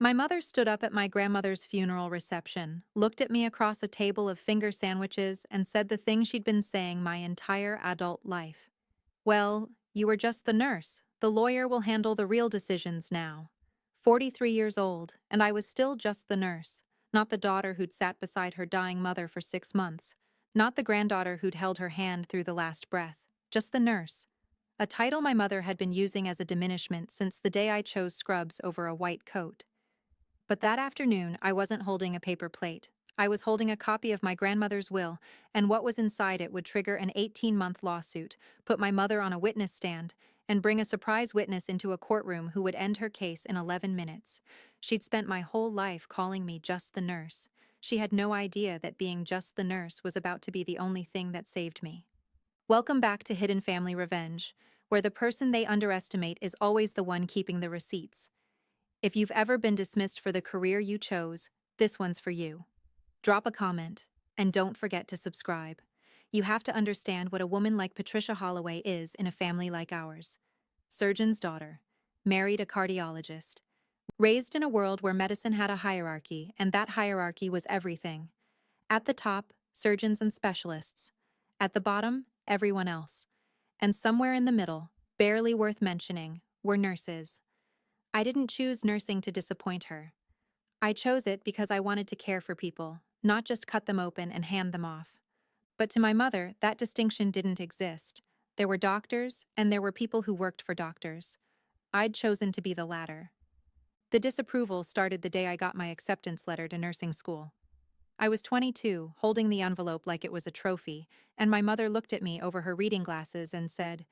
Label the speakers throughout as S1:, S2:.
S1: My mother stood up at my grandmother's funeral reception, looked at me across a table of finger sandwiches, and said the thing she'd been saying my entire adult life. Well, you were just the nurse. The lawyer will handle the real decisions now. 43 years old, and I was still just the nurse, not the daughter who'd sat beside her dying mother for 6 months, not the granddaughter who'd held her hand through the last breath, just the nurse. A title my mother had been using as a diminishment since the day I chose scrubs over a white coat. But that afternoon, I wasn't holding a paper plate. I was holding a copy of my grandmother's will, and what was inside it would trigger an 18-month lawsuit, put my mother on a witness stand, and bring a surprise witness into a courtroom who would end her case in 11 minutes. She'd spent my whole life calling me just the nurse. She had no idea that being just the nurse was about to be the only thing that saved me. Welcome back to Hidden Family Revenge, where the person they underestimate is always the one keeping the receipts. If you've ever been dismissed for the career you chose, this one's for you. Drop a comment, and don't forget to subscribe. You have to understand what a woman like Patricia Holloway is in a family like ours. Surgeon's daughter, married a cardiologist, raised in a world where medicine had a hierarchy, and that hierarchy was everything. At the top, surgeons and specialists. At the bottom, everyone else. And somewhere in the middle, barely worth mentioning, were nurses. I didn't choose nursing to disappoint her. I chose it because I wanted to care for people, not just cut them open and hand them off. But to my mother, that distinction didn't exist. There were doctors, and there were people who worked for doctors. I'd chosen to be the latter. The disapproval started the day I got my acceptance letter to nursing school. I was 22, holding the envelope like it was a trophy, and my mother looked at me over her reading glasses and said,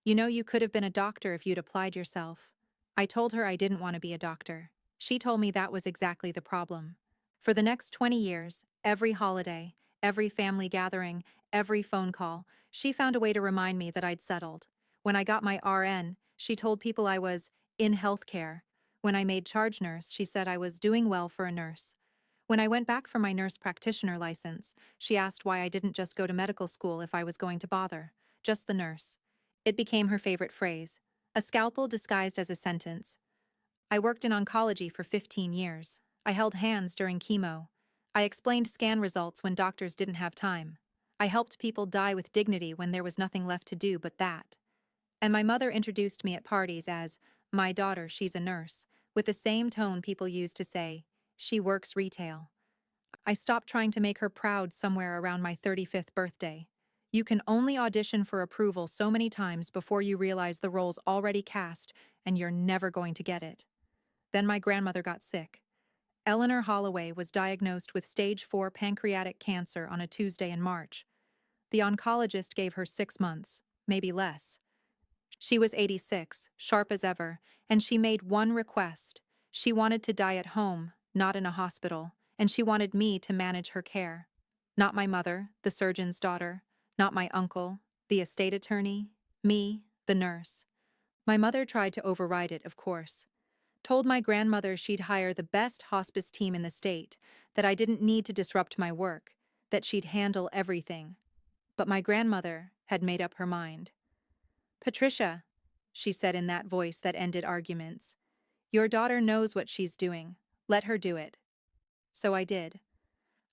S1: "You know, you could have been a doctor if you'd applied yourself." I told her I didn't want to be a doctor. She told me that was exactly the problem. For the next 20 years, every holiday, every family gathering, every phone call, she found a way to remind me that I'd settled. When I got my RN, she told people I was in healthcare. When I made charge nurse, she said I was doing well for a nurse. When I went back for my nurse practitioner license, she asked why I didn't just go to medical school if I was going to bother. Just the nurse. It became her favorite phrase. A scalpel disguised as a sentence. I worked in oncology for 15 years. I held hands during chemo. I explained scan results when doctors didn't have time. I helped people die with dignity when there was nothing left to do but that. And my mother introduced me at parties as, "My daughter, she's a nurse," with the same tone people use to say, "She works retail." I stopped trying to make her proud somewhere around my 35th birthday. You can only audition for approval so many times before you realize the role's already cast and you're never going to get it. Then my grandmother got sick. Eleanor Holloway was diagnosed with stage 4 pancreatic cancer on a Tuesday in March. The oncologist gave her 6 months, maybe less. She was 86, sharp as ever, and she made one request. She wanted to die at home, not in a hospital, and she wanted me to manage her care. Not my mother, the surgeon's daughter, not my uncle, the estate attorney, me, the nurse. My mother tried to override it, of course. Told my grandmother she'd hire the best hospice team in the state, that I didn't need to disrupt my work, that she'd handle everything. But my grandmother had made up her mind. "Patricia," she said in that voice that ended arguments, "your daughter knows what she's doing. Let her do it." So I did.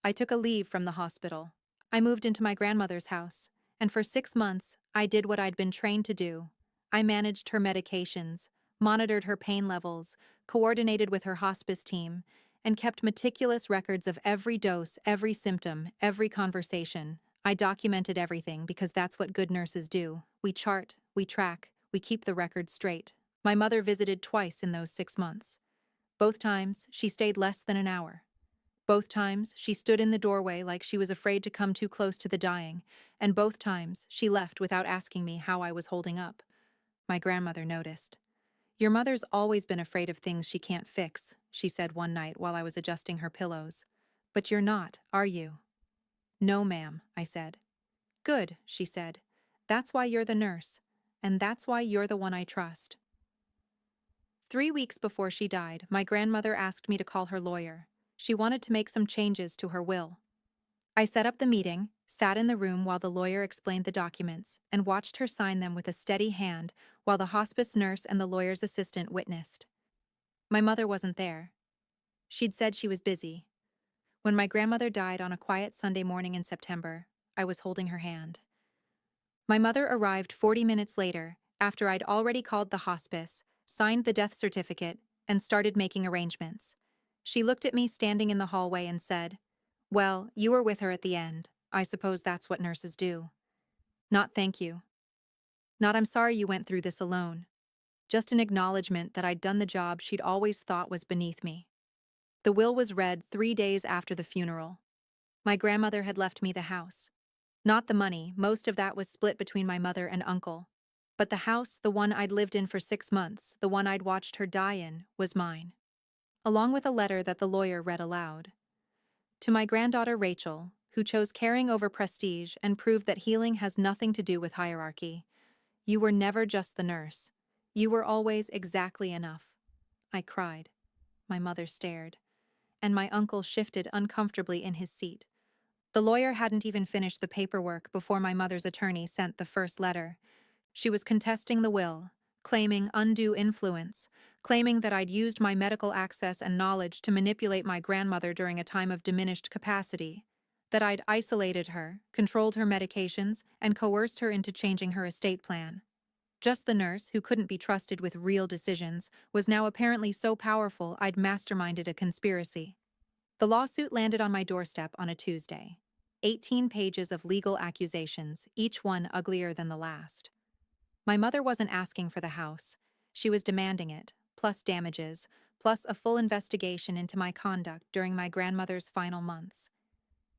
S1: I took a leave from the hospital. I moved into my grandmother's house, and for 6 months, I did what I'd been trained to do. I managed her medications, monitored her pain levels, coordinated with her hospice team, and kept meticulous records of every dose, every symptom, every conversation. I documented everything because that's what good nurses do. We chart, we track, we keep the record straight. My mother visited twice in those 6 months. Both times, she stayed less than an hour. Both times, she stood in the doorway like she was afraid to come too close to the dying, and both times, she left without asking me how I was holding up. My grandmother noticed. "Your mother's always been afraid of things she can't fix," she said one night while I was adjusting her pillows. "But you're not, are you?" "No, ma'am," I said. "Good," she said. "That's why you're the nurse, and that's why you're the one I trust." 3 weeks before she died, my grandmother asked me to call her lawyer. She wanted to make some changes to her will. I set up the meeting, sat in the room while the lawyer explained the documents, and watched her sign them with a steady hand while the hospice nurse and the lawyer's assistant witnessed. My mother wasn't there. She'd said she was busy. When my grandmother died on a quiet Sunday morning in September, I was holding her hand. My mother arrived 40 minutes later, after I'd already called the hospice, signed the death certificate, and started making arrangements. She looked at me standing in the hallway and said, "Well, you were with her at the end. I suppose that's what nurses do." Not thank you. Not I'm sorry you went through this alone. Just an acknowledgement that I'd done the job she'd always thought was beneath me. The will was read 3 days after the funeral. My grandmother had left me the house. Not the money, most of that was split between my mother and uncle. But the house, the one I'd lived in for 6 months, the one I'd watched her die in, was mine. Along with a letter that the lawyer read aloud. To my granddaughter Rachel, who chose caring over prestige and proved that healing has nothing to do with hierarchy. You were never just the nurse. You were always exactly enough. I cried. My mother stared. And my uncle shifted uncomfortably in his seat. The lawyer hadn't even finished the paperwork before my mother's attorney sent the first letter. She was contesting the will, claiming undue influence, claiming that I'd used my medical access and knowledge to manipulate my grandmother during a time of diminished capacity, that I'd isolated her, controlled her medications, and coerced her into changing her estate plan. Just the nurse, who couldn't be trusted with real decisions, was now apparently so powerful I'd masterminded a conspiracy. The lawsuit landed on my doorstep on a Tuesday. 18 pages of legal accusations, each one uglier than the last. My mother wasn't asking for the house. She was demanding it, plus damages, plus a full investigation into my conduct during my grandmother's final months.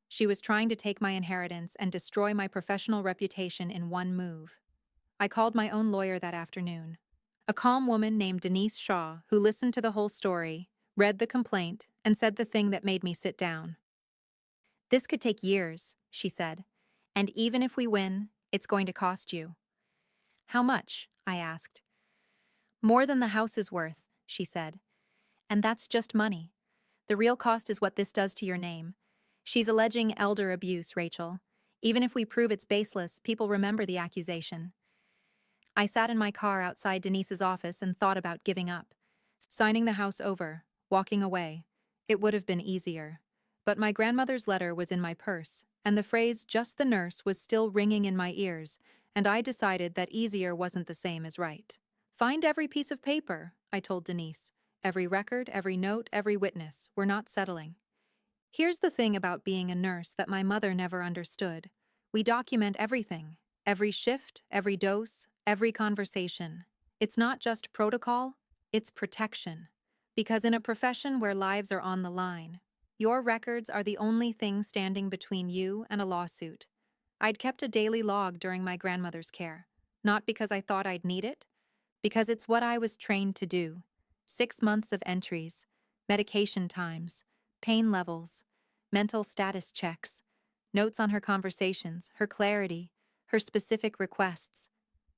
S1: She was trying to take my inheritance and destroy my professional reputation in one move. I called my own lawyer that afternoon. A calm woman named Denise Shaw, who listened to the whole story, read the complaint, and said the thing that made me sit down. "This could take years," she said. "And even if we win, it's going to cost you." "How much?" I asked. "More than the house is worth," she said. "And that's just money. The real cost is what this does to your name. She's alleging elder abuse, Rachel. Even if we prove it's baseless, people remember the accusation." I sat in my car outside Denise's office and thought about giving up. Signing the house over, walking away. It would have been easier. But my grandmother's letter was in my purse, and the phrase "just the nurse" was still ringing in my ears, and I decided that easier wasn't the same as right. "Find every piece of paper," I told Denise. "Every record, every note, every witness. We're not settling." Here's the thing about being a nurse that my mother never understood. We document everything. Every shift, every dose, every conversation. It's not just protocol, it's protection. Because in a profession where lives are on the line, your records are the only thing standing between you and a lawsuit. I'd kept a daily log during my grandmother's care, not because I thought I'd need it, because it's what I was trained to do. 6 months of entries, medication times, pain levels, mental status checks, notes on her conversations, her clarity, her specific requests.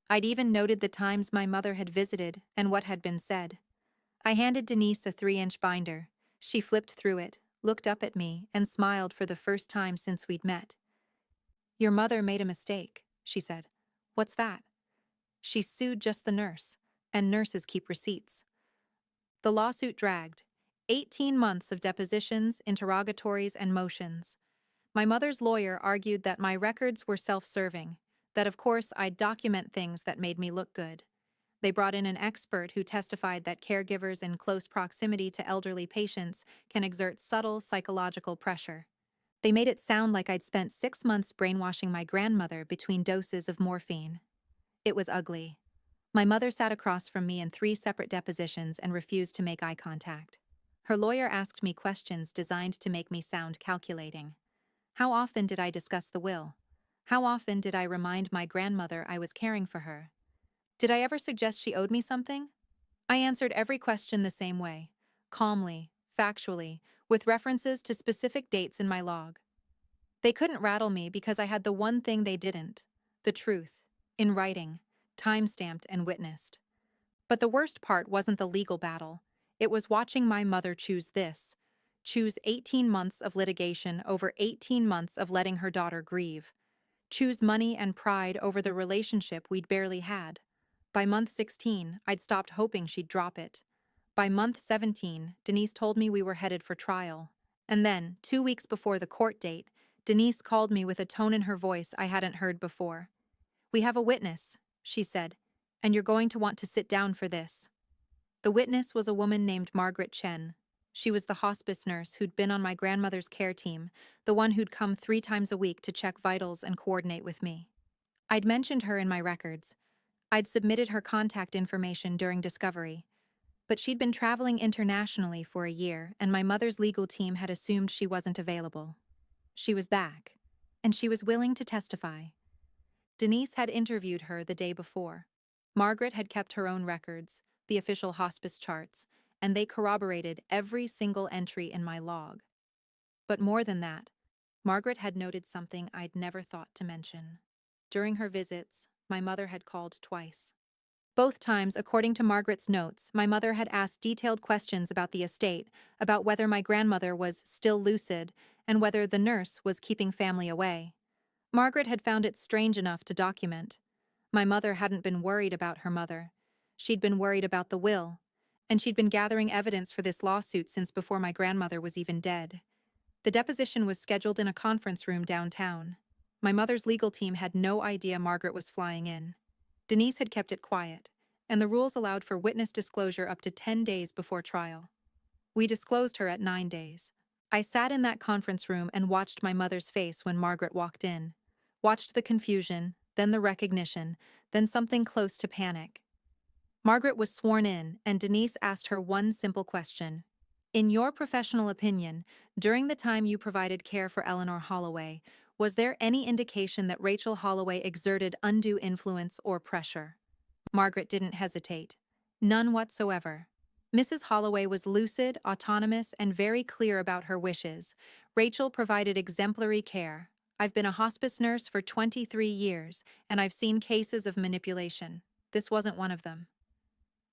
S1: I'd even noted the times my mother had visited and what had been said. I handed Denise a 3-inch binder. She flipped through it, looked up at me, and smiled for the first time since we'd met. "Your mother made a mistake," she said. "What's that?" "She sued just the nurse, and nurses keep receipts." The lawsuit dragged. 18 months of depositions, interrogatories, and motions. My mother's lawyer argued that my records were self-serving, that of course I'd document things that made me look good. They brought in an expert who testified that caregivers in close proximity to elderly patients can exert subtle psychological pressure. They made it sound like I'd spent 6 months brainwashing my grandmother between doses of morphine. It was ugly. My mother sat across from me in 3 separate depositions and refused to make eye contact. Her lawyer asked me questions designed to make me sound calculating. How often did I discuss the will? How often did I remind my grandmother I was caring for her? Did I ever suggest she owed me something? I answered every question the same way, calmly, factually, with references to specific dates in my log. They couldn't rattle me because I had the one thing they didn't, the truth, in writing, time-stamped and witnessed. But the worst part wasn't the legal battle. It was watching my mother choose 18 months of litigation over 18 months of letting her daughter grieve. Choose money and pride over the relationship we'd barely had. By month 16, I'd stopped hoping she'd drop it. By month 17, Denise told me we were headed for trial. And then, 2 weeks before the court date, Denise called me with a tone in her voice I hadn't heard before. "We have a witness," she said, "and you're going to want to sit down for this." The witness was a woman named Margaret Chen. She was the hospice nurse who'd been on my grandmother's care team, the one who'd come 3 times a week to check vitals and coordinate with me. I'd mentioned her in my records. I'd submitted her contact information during discovery. But she'd been traveling internationally for a year, and my mother's legal team had assumed she wasn't available. She was back, and she was willing to testify. Denise had interviewed her the day before. Margaret had kept her own records, the official hospice charts, and they corroborated every single entry in my log. But more than that, Margaret had noted something I'd never thought to mention. During her visits, my mother had called twice. Both times, according to Margaret's notes, my mother had asked detailed questions about the estate, about whether my grandmother was still lucid, and whether the nurse was keeping family away. Margaret had found it strange enough to document. My mother hadn't been worried about her mother. She'd been worried about the will, and she'd been gathering evidence for this lawsuit since before my grandmother was even dead. The deposition was scheduled in a conference room downtown. My mother's legal team had no idea Margaret was flying in. Denise had kept it quiet, and the rules allowed for witness disclosure up to 10 days before trial. We disclosed her at 9 days. I sat in that conference room and watched my mother's face when Margaret walked in. Watched the confusion, then the recognition, then something close to panic. Margaret was sworn in, and Denise asked her one simple question. "In your professional opinion, during the time you provided care for Eleanor Holloway, was there any indication that Rachel Holloway exerted undue influence or pressure?" Margaret didn't hesitate. None whatsoever. Mrs. Holloway was lucid, autonomous, and very clear about her wishes. Rachel provided exemplary care. "I've been a hospice nurse for 23 years, and I've seen cases of manipulation. This wasn't one of them."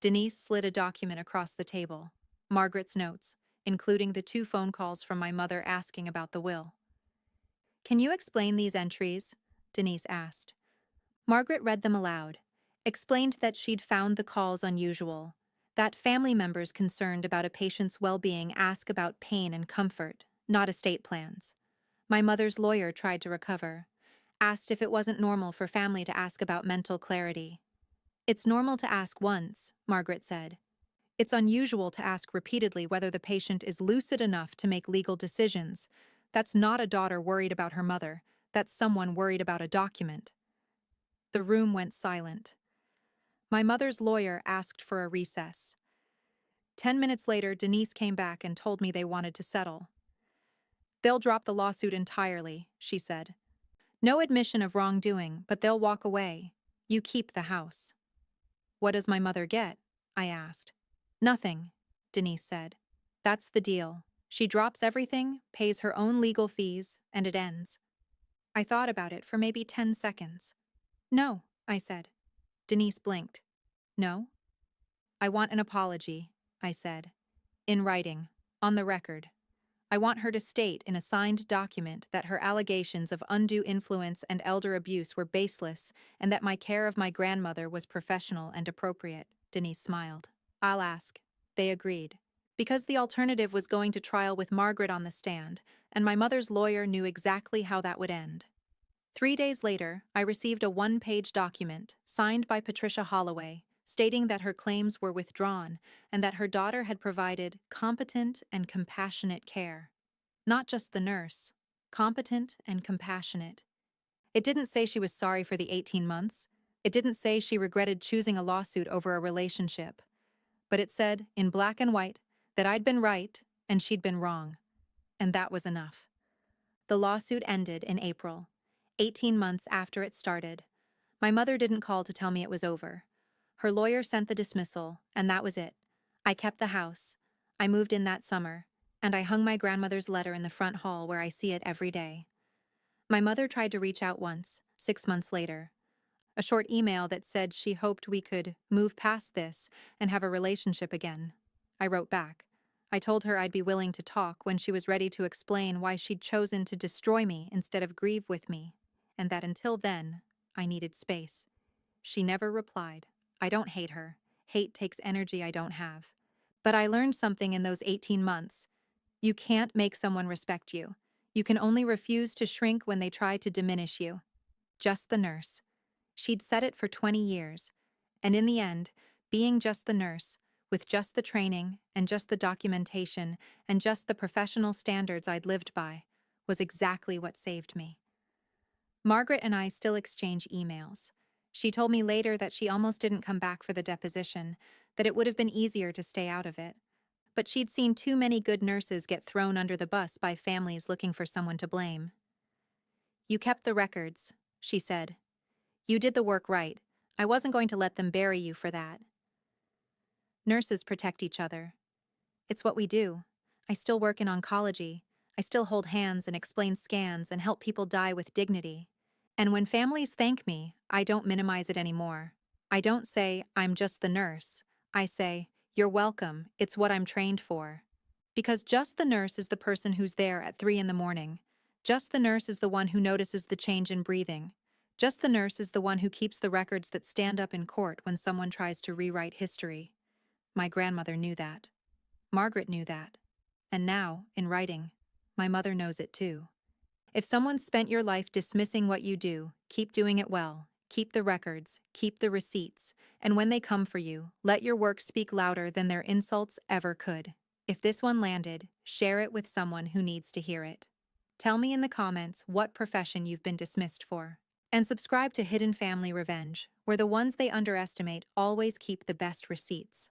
S1: Denise slid a document across the table. Margaret's notes, including the 2 phone calls from my mother asking about the will. "Can you explain these entries?" Denise asked. Margaret read them aloud, explained that she'd found the calls unusual, that family members concerned about a patient's well-being ask about pain and comfort, not estate plans. My mother's lawyer tried to recover, asked if it wasn't normal for family to ask about mental clarity. "It's normal to ask once," Margaret said. "It's unusual to ask repeatedly whether the patient is lucid enough to make legal decisions. That's not a daughter worried about her mother. That's someone worried about a document." The room went silent. My mother's lawyer asked for a recess. 10 minutes later, Denise came back and told me they wanted to settle. "They'll drop the lawsuit entirely," she said. "No admission of wrongdoing, but they'll walk away. You keep the house." "What does my mother get?" I asked. "Nothing," Denise said. "That's the deal. She drops everything, pays her own legal fees, and it ends." I thought about it for maybe 10 seconds. "No," I said. Denise blinked. "No?" "I want an apology," I said. "In writing, on the record. I want her to state in a signed document that her allegations of undue influence and elder abuse were baseless and that my care of my grandmother was professional and appropriate." Denise smiled. "I'll ask." They agreed. Because the alternative was going to trial with Margaret on the stand, and my mother's lawyer knew exactly how that would end. 3 days later, I received a 1-page document, signed by Patricia Holloway, stating that her claims were withdrawn and that her daughter had provided competent and compassionate care. Not just the nurse, competent and compassionate. It didn't say she was sorry for the 18 months. It didn't say she regretted choosing a lawsuit over a relationship. But it said, in black and white, that I'd been right and she'd been wrong. And that was enough. The lawsuit ended in April, 18 months after it started. My mother didn't call to tell me it was over. Her lawyer sent the dismissal, and that was it. I kept the house. I moved in that summer, and I hung my grandmother's letter in the front hall where I see it every day. My mother tried to reach out once, 6 months later. A short email that said she hoped we could move past this and have a relationship again. I wrote back. I told her I'd be willing to talk when she was ready to explain why she'd chosen to destroy me instead of grieve with me, and that until then, I needed space. She never replied. I don't hate her. Hate takes energy I don't have. But I learned something in those 18 months. You can't make someone respect you. You can only refuse to shrink when they try to diminish you. Just the nurse. She'd said it for 20 years. And in the end, being just the nurse, with just the training and just the documentation and just the professional standards I'd lived by, was exactly what saved me. Margaret and I still exchange emails. She told me later that she almost didn't come back for the deposition, that it would have been easier to stay out of it. But she'd seen too many good nurses get thrown under the bus by families looking for someone to blame. You kept the records, she said. You did the work right. I wasn't going to let them bury you for that. Nurses protect each other. It's what we do. I still work in oncology. I still hold hands and explain scans and help people die with dignity. And when families thank me, I don't minimize it anymore. I don't say, I'm just the nurse. I say, you're welcome, it's what I'm trained for. Because just the nurse is the person who's there at 3 in the morning. Just the nurse is the one who notices the change in breathing. Just the nurse is the one who keeps the records that stand up in court when someone tries to rewrite history. My grandmother knew that. Margaret knew that. And now, in writing, my mother knows it too. If someone spent your life dismissing what you do, keep doing it well. Keep the records, keep the receipts, and when they come for you, let your work speak louder than their insults ever could. If this one landed, share it with someone who needs to hear it. Tell me in the comments what profession you've been dismissed for. And subscribe to Hidden Family Revenge, where the ones they underestimate always keep the best receipts.